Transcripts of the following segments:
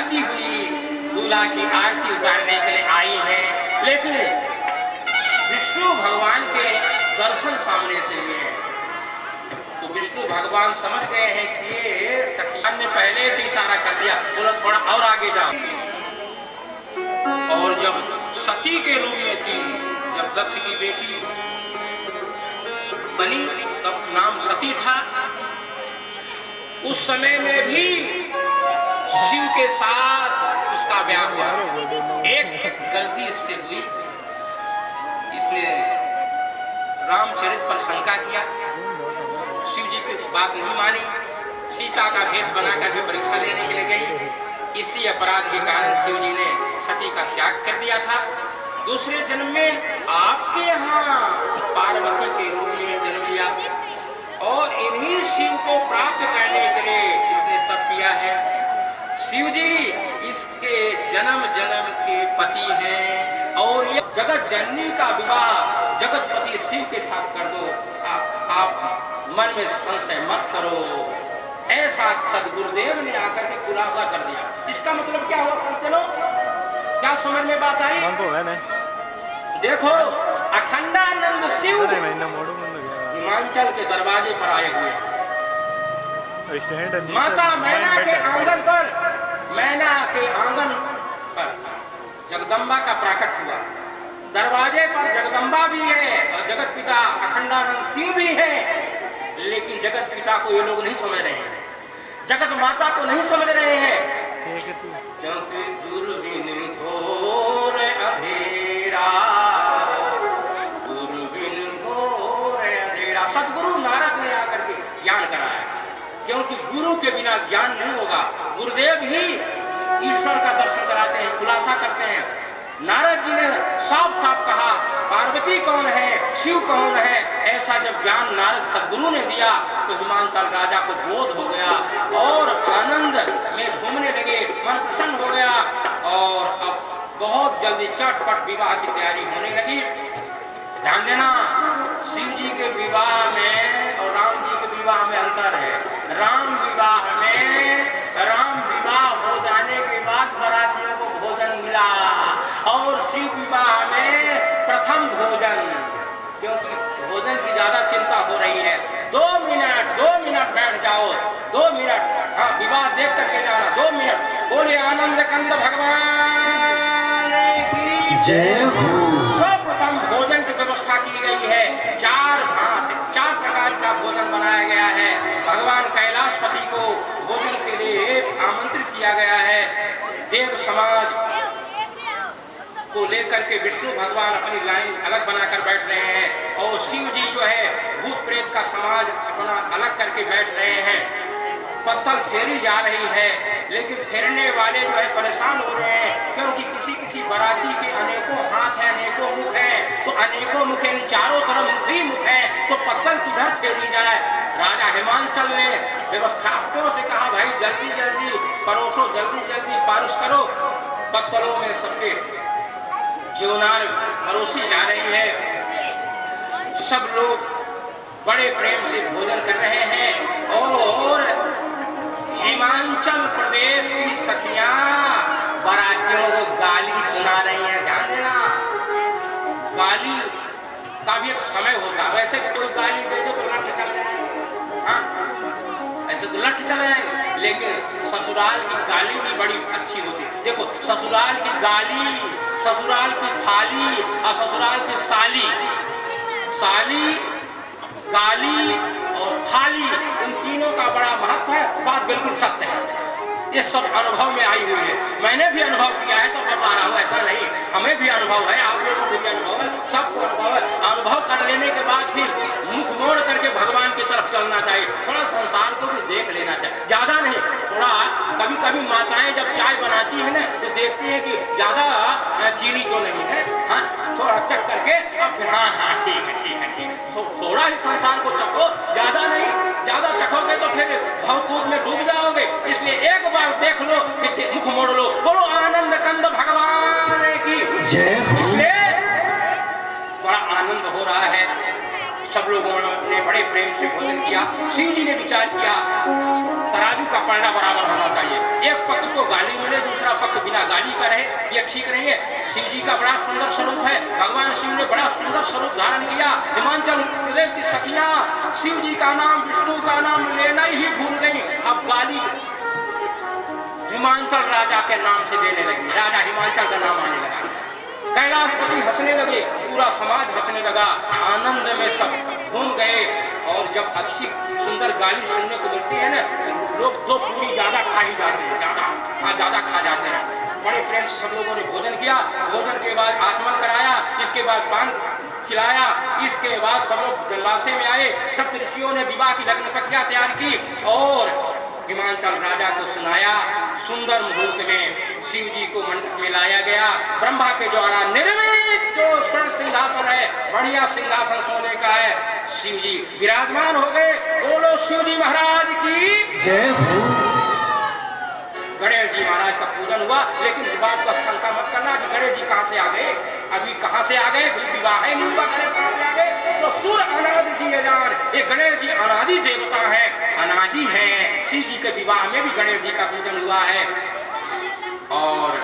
सजाती हुई दूल्हा की आरती उतारने के लिए आई हैं, लेकिन विष्णु भगवान के दर्शन सामने से हुए हैं। तो विष्णु भगवान समझ गए हैं कि ये सखियान ने पहले से इशारा कर दिया, बोलो थोड़ा और आगे जाओ। और जब सती के रूप में थी, जब दक्ष की बेटी बनी तब नाम सती था। उस समय में भी शिव के साथ उसका ब्याह हुआ। एक गलती इससे हुई, इसने रामचरित पर शंका किया, शिव जी की बात नहीं मानी, सीता का भेष बनाकर के परीक्षा लेने के लिए गई। इसी अपराध के कारण शिव जी ने सती का त्याग कर दिया था। दूसरे जन्म में आपके यहाँ पार्वती के रूप में जन्म लिया और इन्हीं शिव को प्राप्त करने के लिए इसने तप किया है। शिव जी इसके जन्म जन्म के पति हैं और ये जगत जननी का विवाह जगतपति शिव के साथ कर दो। आप मन में संशय मत करो, ऐसा सदगुरुदेव ने आकर के खुलासा कर दिया। इसका मतलब क्या हुआ संतों, क्या समझ में बात आई? देखो अखंडानंद शिव हिमाचल के दरवाजे पर आए हुए, माता मैना के आंगन पर, मैना के आंगन पर जगदम्बा का प्राकट हुआ। दरवाजे पर जगदम्बा भी है और जगत पिता अखंडानंद शिव भी है, लेकिन जगत पिता को ये लोग नहीं समझ रहे हैं, जगत माता को नहीं समझ रहे हैं, क्योंकि दूरबीन घोर अंधेरा, दूरबीन घोर अंधेरा। सदगुरु नारद ने आकर के ज्ञान कराया, क्योंकि गुरु के बिना ज्ञान नहीं होगा। गुरुदेव ही ईश्वर का दर्शन कराते हैं, खुलासा करते हैं। नारद जी ने साफ साफ कहा पार्वती कौन है, शिव कौन है। ऐसा जब ज्ञान नारद सदगुरु ने दिया तो हिमांचल राजा को बोध हो गया और आनंद में घूमने लगे, मन प्रसन्न हो गया और अब बहुत जल्दी चटपट विवाह की तैयारी होने लगी। ध्यान देना, शिव जी के विवाह में और राम जी के विवाह में अंतर है। राम विवाह में, राम विवाह हो जाने के बाद बरातियों को भोजन मिला और शिव विवाह में प्रथम भोजन, क्योंकि भोजन की ज्यादा चिंता हो रही है। 2 मिनट बैठ जाओ, 2 मिनट, हाँ विवाह देख करके जाना, 2 मिनट। बोले आनंद कंद भगवान की जय हो। सर्वप्रथम भोजन की व्यवस्था की गई है। 4 प्रकार का भोजन बनाया गया है। भगवान कैलाशपति को भोजन के लिए आमंत्रित किया गया है। देव समाज को लेकर के विष्णु भगवान अपनी लाइन अलग बनाकर बैठ रहे हैं और शिव जी जो है भूत प्रेत का समाज अपना अलग करके बैठ रहे हैं। पत्थर फेरी जा रही है, लेकिन फेरने वाले जो है परेशान हो रहे हैं, क्योंकि किसी किसी बाराती के अनेकों हाथ हैं, अनेकों मुख हैं, तो अनेकों मुख हैं, चारों तरफ मुख ही मुख है, तो पत्थर किधर फेरी जाए। राजा हिमांचल ने व्यवस्थापकों से कहा भाई जल्दी जल्दी परोसो, जल्दी जल्दी पारुष करो। पत्थरों में सबके जीवनार परोसी जा रही है। सब लोग बड़े प्रेम से भोजन कर रहे हैं और हिमाचल प्रदेश की सखियां बारातियों को गाली सुना रही हैं। ध्यान देना, गाली का भी एक समय होता है। वैसे कोई गाली दे दो तो लट चल जाएंगे, हाँ ऐसे तो लट चल जाएंगे, लेकिन ससुराल की गाली भी बड़ी अच्छी होती है। देखो ससुराल की गाली, ससुराल की थाली और ससुराल की साली, साली, गाली और थाली, इन तीनों का बड़ा महत्व है। बात बिल्कुल सत्य है, ये सब अनुभव में आई हुई है। मैंने भी अनुभव किया है तो बता रहा हूँ, ऐसा नहीं, हमें भी अनुभव है, आप लोगों को भी अनुभव है, सबको अनुभव है। अनुभव कर लेने के बाद फिर मुख मोड़ करके भगवान की तरफ चलना चाहिए। थोड़ा संसार को भी देख लेना चाहिए, ज्यादा नहीं, थोड़ा। कभी कभी माताएं जब चाय बनाती है ना तो देखती है कि ज्यादा चीनी तो नहीं है, हाँ थोड़ा चख करके अब फिर हाँ ठीक है ठीक है ठीक है, तो थोड़ा ही संसार को चखो, ज्यादा नहीं। ज्यादा चखोगे तो फिर भवकूप में डूब जाओगे, इसलिए एक बार देख लो, मुख मोड़ लो, बोलो आनंद कंद भगवान की जय। इसलिए बड़ा आनंद हो रहा है। सब लोगों ने बड़े प्रेम से भोजन किया। शिव जी ने विचार किया तराजू का पलड़ा बराबर होना चाहिए, एक पक्ष को गाली मिले दूसरा पक्ष बिना गाली का रहे, ये ठीक नहीं है। शिव जी का बड़ा सुंदर स्वरूप है, भगवान शिव ने बड़ा सुंदर स्वरूप धारण किया। हिमाचल प्रदेश की सखियां शिव जी का नाम विष्णु का नाम लेना ही भूल गई, अब गाली हिमाचल राजा के नाम से देने लगी, राजा हिमाचल का नाम आने लगा। कैलाशपति हंसने लगे, पूरा समाज हंसने लगा, आनंद में सब घूम गए। और जब अच्छी सुंदर गाली सुनने को मिलती है ना, लोग दो पूरी ज्यादा खा ही जाते हैं, ज्यादा खा जाते हैं। बड़े प्रेम से सब लोगों ने भोजन किया, भोजन के बाद आचमन कराया, इसके बाद पान खिलाया, इसके बाद सब लोग जलाशय में आए। सप्त ऋषियों ने विवाह की लग्न पत्रिका तैयार की और हिमाचल राजा को सुनाया। सुंदर मुहूर्त में शिव जी को मंडप में लाया गया, ब्रह्मा के द्वारा निर्मित जो स्वर्ण सिंहासन है, बढ़िया सिंहासन सोने का है, शिव जी विराजमान हो गए। बोलो शिव जी महाराज की जय हो। गणेश जी महाराज का पूजन हुआ, लेकिन इस बात का शंका मत करना कि गणेश जी कहाँ से आ गए, अभी कहाँ से आ गए, विवाह ही नहीं हुआ, गणेश कहाँ से आ गए। तो सुर अनादि जी जान, ये गणेश जी अनादि देवता है, अनादि है। शिव जी के विवाह में भी गणेश जी का पूजन हुआ है और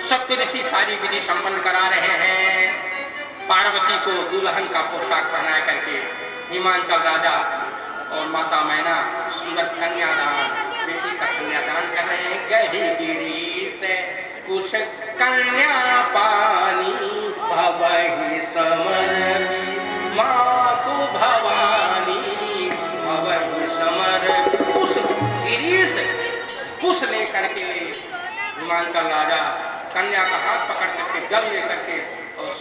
सप्तऋषि सारी विधि संपन्न करा रहे हैं। पार्वती को दुल्हन का पोशाक पहना करके हिमाचल राजा और माता मैना सुंदर कन्यादान, बेटी का कन्यादान कर रहे हैं। गही गिरी से कुश कन्या पानी भवहि समर मातु भवानी भवहि समर। कुश गिरी से कुश लेकर के हिमाचल राजा कन्या का हाथ पकड़ करके जल लेकर के और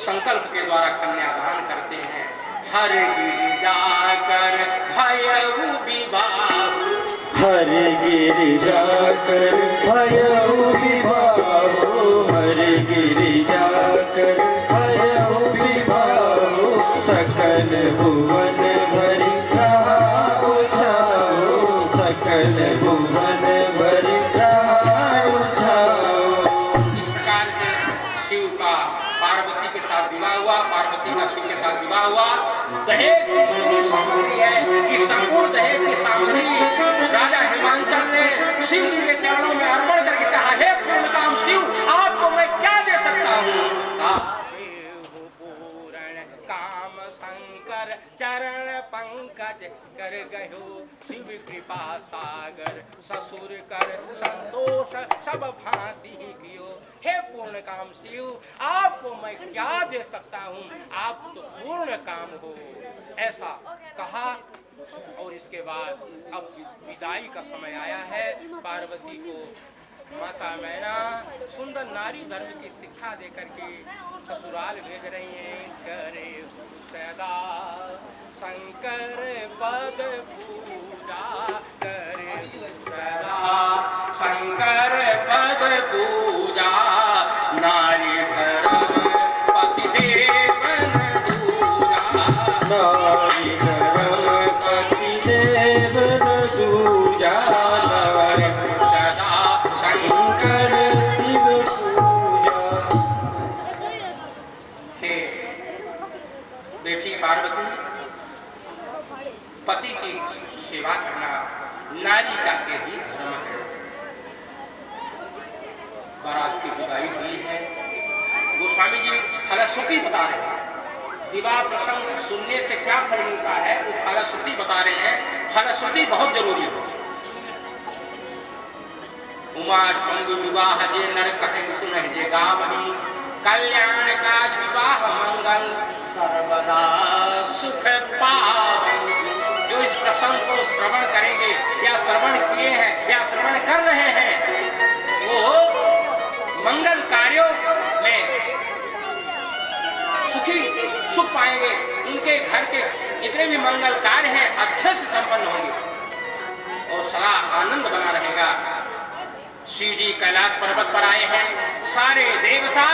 संकल्प के द्वारा कन्यादान करते हैं। हर गिरि जाकर भयउ विवाहु, हर गिरि जाकर भयउ विवाहु, हर गिरि जाकर भयउ विवाहु। सकल भुवन भरि रहा उछाओ, सकल भुवन भरि रहा उछाओ। इस प्रकार से शिव का पार्वती के साथ विवाह हुआ, पार्वती का शिव के साथ विवाह हुआ। दहेज की सामग्री है कि संपूर्ण दहेज की सामग्री राजा हिमाचल ने शिव जी के चरणों में अर्पण करके कहा, हे पूर्णकाम शिव, आपको मैं क्या दे सकता हूँ। काम शंकर चरण पंकज कर गयो, शिव कृपा सागर ससुर कर संतोष सब भांति कियो। हे पूर्ण काम शिव, आपको मैं क्या दे सकता हूँ, आप तो पूर्ण काम हो। ऐसा कहा और इसके बाद अब विदाई का समय आया है। पार्वती को माता मैना सुंदर नारी धर्म की शिक्षा देकर के ससुराल भेज रही हैं। करे सदा शंकर पद पूजा, करे सदा शंकर पद पूजा, नारी धर्म पति देवन पूजा, नारी धर्म पति देवन दूजा, नारी सदा शंकर शिव पूजा। हे बेटी पार्वती, पति की सेवा करना नारी का के ही धर्म है। बारात की विदाई हुई है। गोस्वामी जी फलश्रुति बता रहे हैं, विवाह प्रसंग सुनने से क्या फल मिलता है वो फलश्रुति बता रहे हैं। फलश्रुति बहुत जरूरी है। उमा शंभु विवाह जे नर कहे सुनहि जे गावहि, कल्याण काज विवाह मंगल सर्वदा सुख पावहि। जो इस प्रसंग को श्रवण करेंगे या श्रवण किए हैं या श्रवण कर रहे हैं, वो मंगल कार्यों में सुख पाएंगे। उनके घर के जितने भी मंगल कार्य हैं अच्छे से संपन्न होंगे और सदा आनंद बना रहेगा। शिव जी कैलाश पर्वत पर आए हैं, सारे देवता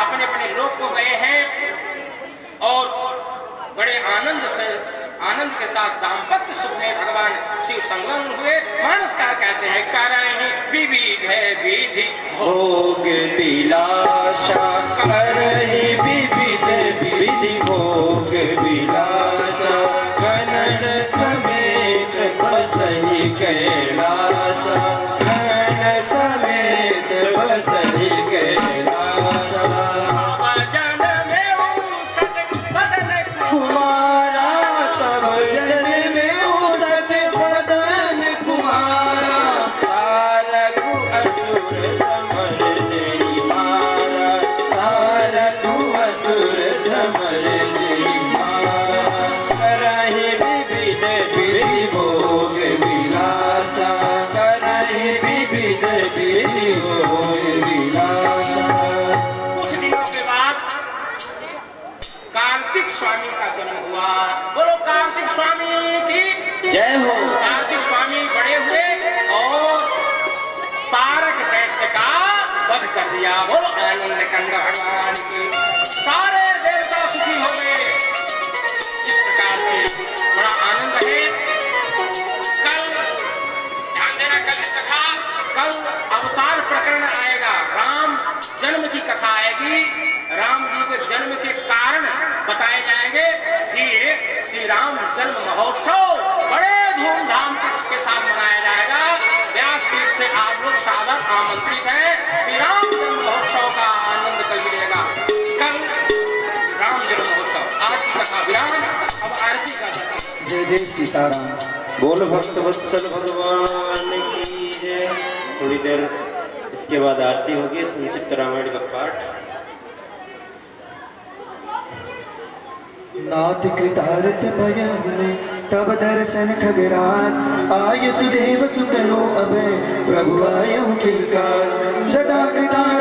अपने अपने लोक को गए हैं और बड़े आनंद के साथ दाम्पत्य सुख में भगवान शिव संलग्न हुए। मानसकार कहते हैं, करहि विविध विधि भोग विलासा, करहि विविध विधि भोग विलासा। कार्तिक स्वामी का जन्म हुआ। बोलो कार्तिक स्वामी की जय हो। कार्तिक स्वामी बड़े हुए और तारक दैत्य का वध कर दिया। बोलो आनंद कंद भगवान की। सारे देवता सुखी हो गए। इस प्रकार से बड़ा आनंद है। कल ध्यान देना, कल कथा, कल अवतार प्रकरण आएगा, राम जन्म की कथा आएगी। राम जी के जन्म के कारण बताए जाएंगे। फिर श्री राम जन्म महोत्सव बड़े धूमधाम के साथ मनाया जाएगा। व्यासपीठ से आप लोग सादर आमंत्रित हैं। श्री राम जन्म महोत्सव का आनंद कल मिलेगा। कल राम जन्म महोत्सव, आज की कथा विराम। अब आरती का कथा। जय जय सीताराम। बोल भक्त वत्सल भगवान की जय। थोड़ी देर इसके बाद आरती होगी, संक्षिप्त रामायण का पाठ। नाथ कृतार्थ भय में तब दर्शन खगराज, आय सुदेव सुकरो अभय प्रभु आयु की काज। सदा कृतार्थ